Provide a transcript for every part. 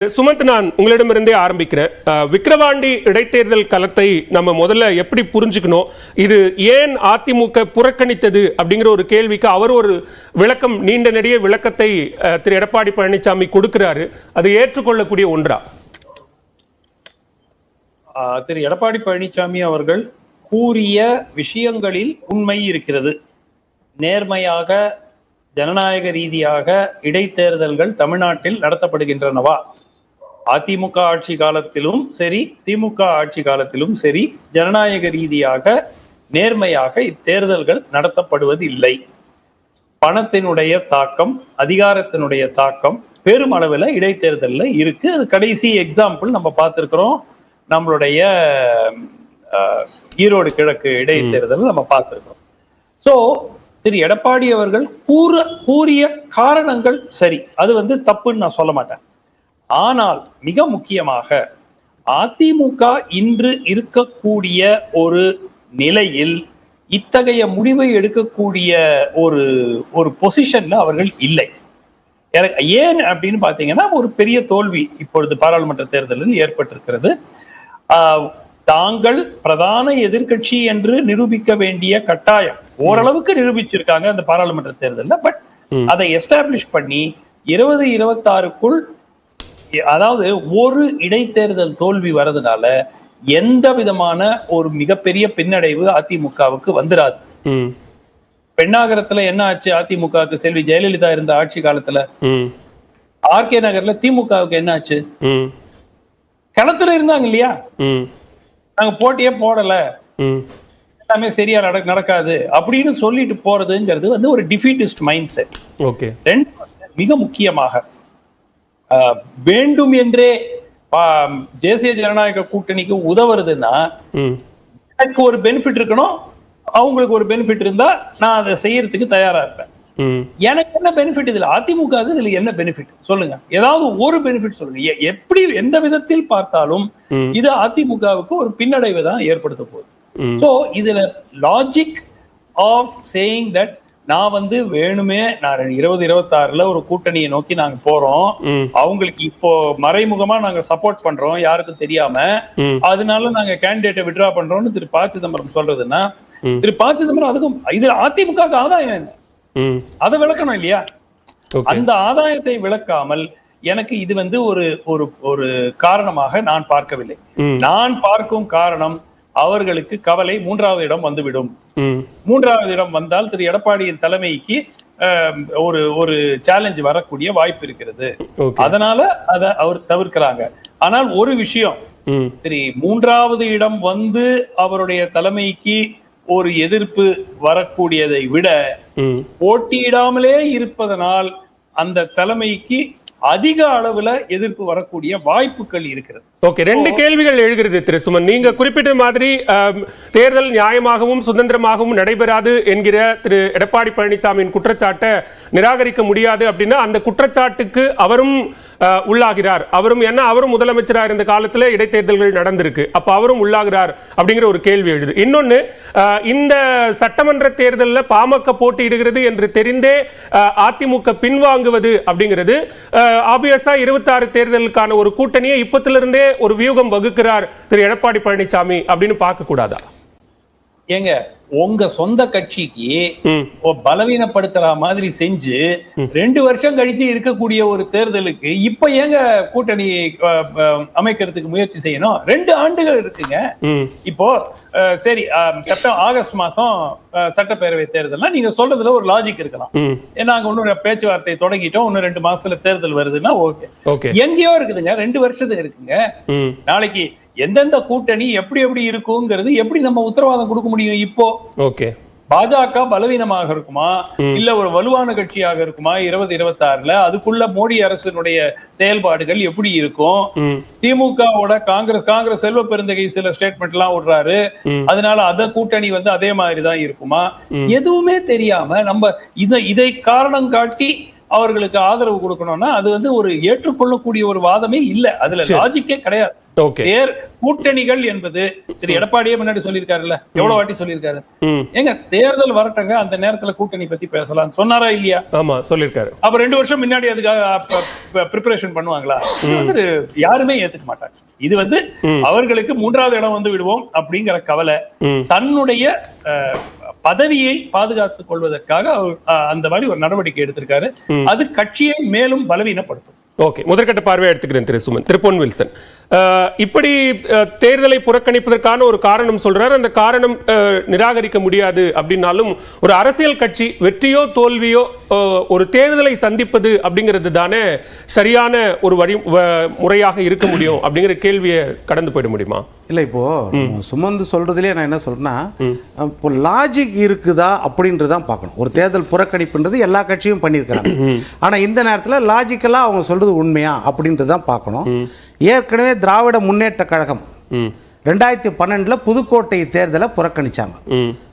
சுமந்த், நான் உங்களிடமிருந்தே ஆரம்பிக்கிறேன். விக்கிரவாண்டி இடைத்தேர்தல் களத்தை நம்ம முதல்ல எப்படி புரிஞ்சுக்கணும்? இது ஏன் அதிமுக புறக்கணித்தது அப்படிங்கிற ஒரு கேள்விக்கு அவர் ஒரு விளக்கம், நீண்ட நெடிய விளக்கத்தை திரு எடப்பாடி பழனிசாமி கொடுக்கிறாரு. அது ஏற்றுக்கொள்ளக்கூடிய ஒன்றா? திரு எடப்பாடி பழனிசாமி அவர்கள் கூறிய விஷயங்களில் உண்மை இருக்கிறது. நேர்மையாக ஜனநாயக ரீதியாக இடைத்தேர்தல்கள் தமிழ்நாட்டில் நடத்தப்படுகின்றனவா? அதிமுக ஆட்சி காலத்திலும் சரி, திமுக ஆட்சி காலத்திலும் சரி, ஜனநாயக ரீதியாக நேர்மையாக இத்தேர்தல்கள் நடத்தப்படுவது இல்லை. பணத்தினுடைய தாக்கம், அதிகாரத்தினுடைய தாக்கம் பெரும் அளவில் இடைத்தேர்தலில் இருக்கு. அது கடைசி எக்ஸாம்பிள் நம்ம பார்த்துருக்கிறோம். நம்மளுடைய ஈரோடு கிழக்கு இடைத்தேர்தல் நம்ம பார்த்துருக்கிறோம். ஸோ திரு எடப்பாடி அவர்கள் கூறிய காரணங்கள் சரி, அது தப்புன்னு நான் சொல்ல மாட்டேன். ஆனால் மிக முக்கியமாக அதிமுக இன்று இருக்கக்கூடிய ஒரு நிலையில் இத்தகைய முடிவை எடுக்கக்கூடிய ஒரு பொசிஷன்ல அவர்கள் இல்லை. ஏன் அப்படின்னு பாத்தீங்கன்னா, ஒரு பெரிய தோல்வி இப்பொழுது பாராளுமன்ற தேர்தலில் ஏற்பட்டிருக்கிறது. தாங்கள் பிரதான எதிர்கட்சி என்று நிரூபிக்க வேண்டிய கட்டாயம் ஓரளவுக்கு நிரூபிச்சிருக்காங்க அந்த பாராளுமன்ற தேர்தலில். பட் அதை எஸ்டாப்ளிஷ் பண்ணி 2026க்குள், அதாவது ஒரு இடைத்தேர்தல் தோல்வி வர்றதுனால எந்த விதமான ஒரு மிகப்பெரிய பின்னடைவு அதிமுகவுக்கு வந்துடாது. பெண்ணாகரத்துல என்ன ஆச்சு அதிமுகவுக்கு? செல்வி ஜெயலலிதா இருந்த ஆட்சி காலத்துல ஆர்கே நகர்ல திமுகவுக்கு என்ன ஆச்சு? களத்துல இருந்தாங்க இல்லையா? நாங்க போட்டியே போடல, எல்லாமே சரியா நடக்காது அப்படின்னு சொல்லிட்டு போறதுங்கிறது ஒரு டிஃபீட்டிஸ்ட் மைண்ட் செட். மிக முக்கியமாக வேண்டும் என்றே தேசிய ஜனநாயக கூட்டணிக்கு உதவுறதுன்னா எனக்கு ஒரு பெனிஃபிட் இருக்கணும், அவங்களுக்கு ஒரு பெனிஃபிட் இருந்தா நான் அதை செய்யறதுக்கு தயாரா இருப்பேன். எனக்கு என்ன பெனிஃபிட் இதுல? அதிமுக இதுல என்ன பெனிஃபிட் சொல்லுங்க? ஏதாவது ஒரு பெனிஃபிட் சொல்லுங்க. எப்படி எந்த விதத்தில் பார்த்தாலும் இது அதிமுகவுக்கு ஒரு பின்னடைவை தான் ஏற்படுத்த போகுது. சோ இதுல லாஜிக் ஆஃப் சேயிங் தட் நான் வேணுமே நான் 2026ல ஒரு கூட்டணியை நோக்கி நாங்க போறோம், அவங்களுக்கு இப்போ மறைமுகமா நாங்க சப்போர்ட் பண்றோம் யாருக்கும் தெரியாம, அதனால நாங்க கேண்டிடேட்டை விட்ரா பண்றோம்னு திரு ப. சிதம்பரம் சொல்றதுன்னா, திரு ப. சிதம்பரம் அதுக்கும் இது அதிமுக ஆதாயம் என்ன அதை விளக்கணும் இல்லையா? அந்த ஆதாயத்தை விளக்காமல் எனக்கு இது ஒரு காரணமாக நான் பார்க்கவில்லை. நான் பார்க்கும் காரணம், அவர்களுக்கு கவலை மூன்றாவது இடம் வந்துவிடும். மூன்றாவது இடம் வந்தால் திரு எடப்பாடியின் தலைமைக்கு ஒரு சேலஞ்ச் வரக்கூடிய வாய்ப்பு இருக்கிறது. அதனால அதை அவர் தவிர்க்கிறாங்க. ஆனால் ஒரு விஷயம், சரி, மூன்றாவது இடம் வந்து அவருடைய தலைமைக்கு ஒரு எதிர்ப்பு வரக்கூடியதை விட போட்டியிடாமலே இருப்பதனால் அந்த தலைமைக்கு அதிக அளவுல எதிர்ப்பு வரக்கூடிய வாய்ப்புகள் இருக்கிறது. ஓகே, ரெண்டு கேள்விகள் எழுகிறது திரு சுமன். நீங்க குறிப்பிட்ட மாதிரி தேர்தல் நியாயமாகவும் சுதந்திரமாகவும் நடைபெறாது என்கிற திரு எடப்பாடி பழனிசாமியின் குற்றச்சாட்டை நிராகரிக்க முடியாது அப்படின்னா, அந்த குற்றச்சாட்டுக்கு அவரும் உள்ளாகிறார். அவரும் முதலமைச்சராக இருந்த காலத்துல இடைத்தேர்தல்கள் நடந்திருக்கு, அப்ப அவரும் உள்ளாகிறார் அப்படிங்கிற ஒரு கேள்வி எழுது. இன்னொன்னு, இந்த சட்டமன்ற தேர்தலில் பாமக போட்டியிடுகிறது என்று தெரிந்தே அதிமுக பின்வாங்குவது அப்படிங்கிறது ஆப்வியஸா 26 தேர்தலுக்கான ஒரு கூட்டணியை இப்பத்திலிருந்தே ஒரு வியூகம் வகுக்கிறார் திரு எடப்பாடி பழனிசாமி அப்படின்னு பார்க்க கூடாதா? ஏங்க, உங்க சொந்த கட்சிக்கு பலவீனப்படுத்துற மாதிரி செஞ்சு 2 வருஷம் கழிச்சு இருக்கக்கூடிய ஒரு தேர்தலுக்கு இப்ப ஏங்க கூட்டணி அமைக்கிறதுக்கு முயற்சி செய்யணும்? 2 ஆண்டுகள் இருக்குங்க. இப்போ சரி, ஆகஸ்ட் மாசம் சட்டப்பேரவை தேர்தல்னா நீங்க சொல்றதுல ஒரு லாஜிக் இருக்கலாம். நாங்க இன்னும் பேச்சுவார்த்தை தொடங்கிட்டோம், இன்னும் 2 மாசத்துல தேர்தல் வருதுன்னா ஓகே. எங்கேயோ இருக்குதுங்க, 2 வருஷத்துக்கு இருக்குங்க. நாளைக்கு எந்தெந்த கூட்டணி எப்படி இருக்குங்கிறது எப்படி நம்ம உத்தரவாதம் கொடுக்க முடியும்? இப்போ பாஜக பலவீனமாக இருக்குமா, இல்ல ஒரு வலுவான கட்சியாக இருக்குமா 2026ல? அதுக்குள்ள மோடி அரசினுடைய செயல்பாடுகள் எப்படி இருக்கும்? திமுகவோட காங்கிரஸ் செல்வ பெருந்தகை சில ஸ்டேட்மெண்ட் எல்லாம் விடுறாரு, அதனால அத கூட்டணி அதே மாதிரிதான் இருக்குமா? எதுவுமே தெரியாம நம்ம இதை காரணம் காட்டி அவர்களுக்கு ஆதரவு கொடுக்கணும்னா அது ஒரு ஏற்றுக்கொள்ளக்கூடிய ஒரு வாதமே இல்ல, அதுல லாஜிக்கே கிடையாது. Okay. கூட்டணிகள் என்பது திரு எடப்பாடியே முன்னாடி சொல்லியிருக்காருல்ல, எவ்வளவு வாட்டி சொல்லியிருக்காரு, ஏங்க தேர்தல் வரட்டங்க அந்த நேரத்துல கூட்டணி பத்தி பேசலாம் சொன்னாரா இல்லையா? ஆமா சொல்லியிருக்காரு. அப்ப 2 வருஷம் முன்னாடி அதுக்காக ப்ரிப்பரேஷன் பண்ணுவாங்களா? யாருமே ஏத்துக்க மாட்டாங்க. இது அவர்களுக்கு 3வது இடம் வந்து விடுவோம் அப்படிங்கிற கவலை, தன்னுடைய பதவியை பாதுகாத்துக் கொள்வதற்காக அந்த மாதிரி ஒரு நடவடிக்கை எடுத்திருக்காரு. அது கட்சியை மேலும் பலவீனப்படுத்தும். ஓகே, முதற்கட்ட பார்வையை எடுத்துக்கிறேன் திரு சுமன். திரு பொன் வில்சன், இப்படி தேர்தலை புறக்கணிப்பதற்கான ஒரு காரணம் சொல்றாரு. அந்த காரணம் நிராகரிக்க முடியாது அப்படின்னாலும் ஒரு அரசியல் கட்சி வெற்றியோ தோல்வியோ ஒரு தேர்தலை சந்திப்பது அப்படிங்கிறது தானே சரியான ஒரு முறையாக இருக்க முடியும் அப்படிங்கிற கேள்வியை கடந்து போயிட முடியுமா? இல்லை, இப்போ சுமந்து சொல்றதுலேயே நான் என்ன சொல்றேன்னா, இப்போ லாஜிக் இருக்குதா அப்படின்றதான் பார்க்கணும். ஒரு தேர்தல் புறக்கணிப்புன்றது எல்லா கட்சியும் பண்ணியிருக்கிறாங்க. ஆனால் இந்த நேரத்தில் லாஜிக்கலாக அவங்க சொல்றது உண்மையா அப்படின்றது தான் பார்க்கணும். ஏற்கனவே திராவிட முன்னேற்ற கழகம் 2012 புதுக்கோட்டை தேர்தலை புறக்கணிச்சாங்க.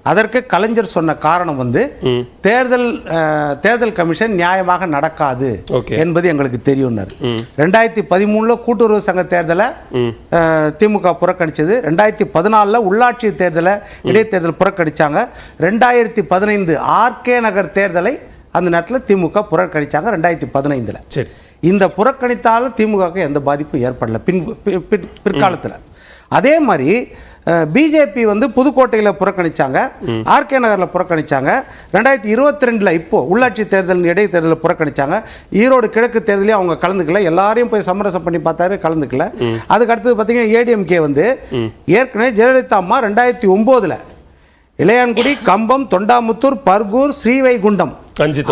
அதற்கு கலைஞர் சொன்ன காரணம் தேர்தல் கமிஷன் நியாயமாக நடக்காது என்பது எங்களுக்கு தெரியும். 2013 கூட்டுறவு சங்க தேர்தலை திமுக புறக்கணிச்சது. 2014 உள்ளாட்சி தேர்தலை இடைத்தேர்தல் புறக்கணிச்சாங்க. 2015 ஆர்கே நகர் தேர்தலை அந்த நேரத்தில் திமுக புறக்கணிச்சாங்க. 2015 இந்த புறக்கணித்தால் திமுக எந்த பாதிப்பும் ஏற்படல பிற்காலத்தில். அதே மாதிரி பிஜேபி புதுக்கோட்டையில் புறக்கணிச்சாங்க, ஆர்கே நகரில் புறக்கணிச்சாங்க. 2022 இப்போ உள்ளாட்சி தேர்தல் இடைத்தேர்தலில் புறக்கணிச்சாங்க. ஈரோடு கிழக்கு தேர்தலையும் அவங்க கலந்துக்கல. எல்லாரையும் போய் சமரசம் பண்ணி பார்த்தாரு, கலந்துக்கல. அதுக்கு அடுத்தது பார்த்தீங்கன்னா ஏடிஎம்கே ஏற்கனவே ஜெயலலிதா அம்மா 2009 இளையான்குடி, கம்பம், தொண்டாமுத்தூர், பர்கூர், ஸ்ரீவைகுண்டம்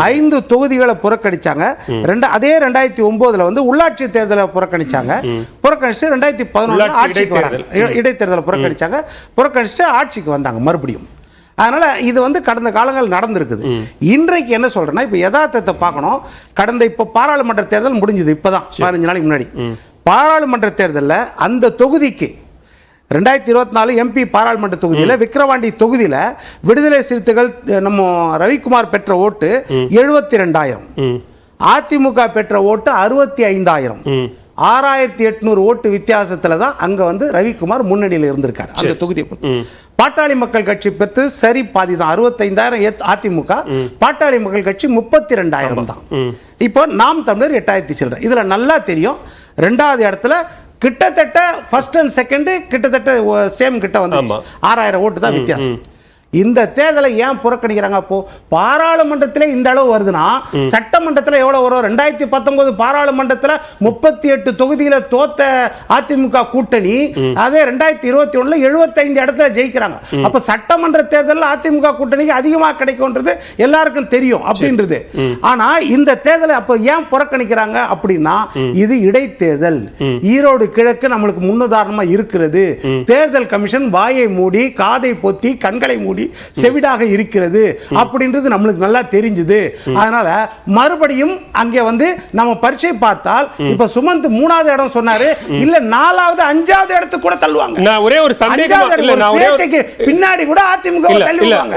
5 தொகுதிகளை புறக்கணிச்சாங்க. அதே 2009 உள்ளாட்சி தேர்தலை புறக்கணிச்சாங்க. புறக்கணிச்சு 2011 இடைத்தேர்தலை புறக்கணிச்சுட்டு ஆட்சிக்கு வந்தாங்க மறுபடியும். அதனால இது கடந்த காலங்கள் நடந்திருக்குது. இன்றைக்கு என்ன சொல்றேன்னா, இப்ப யதார்த்தத்தை பார்க்கணும். கடந்த இப்ப பாராளுமன்ற தேர்தல் முடிஞ்சது, இப்பதான் 15 நாளைக்கு முன்னாடி. பாராளுமன்ற தேர்தலில் அந்த தொகுதிக்கு 2024 எம்பி பாராளுமன்ற தொகுதியில் விக்கிரவாண்டி தொகுதியில் விடுதலை சிறுத்தைகள் நம்ம ரவிக்குமார் பெற்ற ஓட்டு 72,000, அதிமுக பெற்ற ஓட்டு 65,000, 6,800 ஓட்டு வித்தியாசத்தில் தான் அங்க ரவிக்குமார் முன்னணியில் இருந்திருக்காரு அந்த தொகுதியை. பாட்டாளி மக்கள் கட்சி பெற்று சரி பாதி தான், 65,000 அதிமுக, பாட்டாளி மக்கள் கட்சி 32,000 தான். இப்போ நாம் தமிழர் 8,000 சில்லறை. இதுல நல்லா தெரியும் 2வது இடத்துல கிட்டத்தட்ட ஃபர்ஸ்ட் அண்ட் செகண்ட் கிட்டத்தட்ட சேம் கிட்ட வந்து 6,000 ஓட்டு தான் வித்தியாசம். இந்த தேர்தலை ஏன் புறக்கணிக்கிறாங்க? அப்போ பாராளுமன்றத்திலே இந்த அளவு வருதுன்னா சட்டமன்றத்தில் எவ்வளவு வரும்? 2019 பாராளுமன்றத்தில் 38 தொகுதிகளை தோத்த அதிமுக கூட்டணி அதே 2021 75 இடத்துல ஜெயிக்கிறாங்க. அப்ப சட்டமன்ற தேர்தலில் அதிமுக கூட்டணிக்கு அதிகமாக கிடைக்கும்ன்றது எல்லாருக்கும் தெரியும் அப்படின்றது. ஆனா இந்த தேர்தலை அப்ப ஏன் புறக்கணிக்கிறாங்க அப்படின்னா, இது இடைத்தேர்தல். ஈரோடு கிழக்கு நம்மளுக்கு முன்னுதாரணமா இருக்கிறது. தேர்தல் கமிஷன் வாயை மூடி, காதை பொத்தி, கண்களை மூடி செவிடாக இருக்கிறது அப்படின்றது நம்மளுக்கு நல்லா தெரிஞ்சது. அதனால மறுபடியும் அங்கே நம்ம பரீட்சை பார்த்தால் இப்ப சுமந்த் 3வது இடம் சொன்னாரு, இல்ல 4வது 5வது இடத்துக்கு கூட தள்ளுவாங்க. நான் ஒரே ஒரு சந்தேகம், பின்னாடி கூட அதிமுக தள்ளுவாங்க.